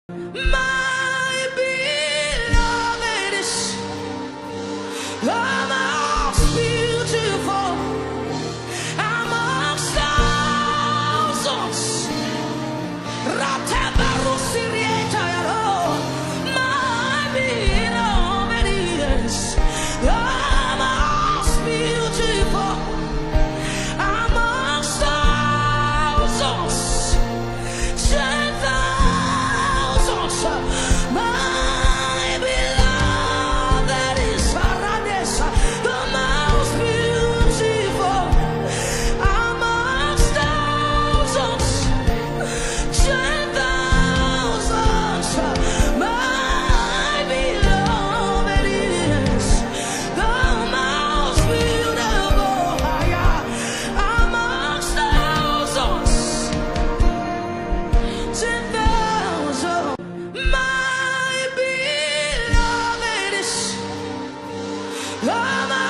My beloved is the most beautiful amongst thousands. My beloved is the most beautiful amongst thousands. 10,000s. My beloved is the most beautiful amongst thousands. 10,000s. My beloved is the most beautiful amongst thousands. 10,000. My beloved is the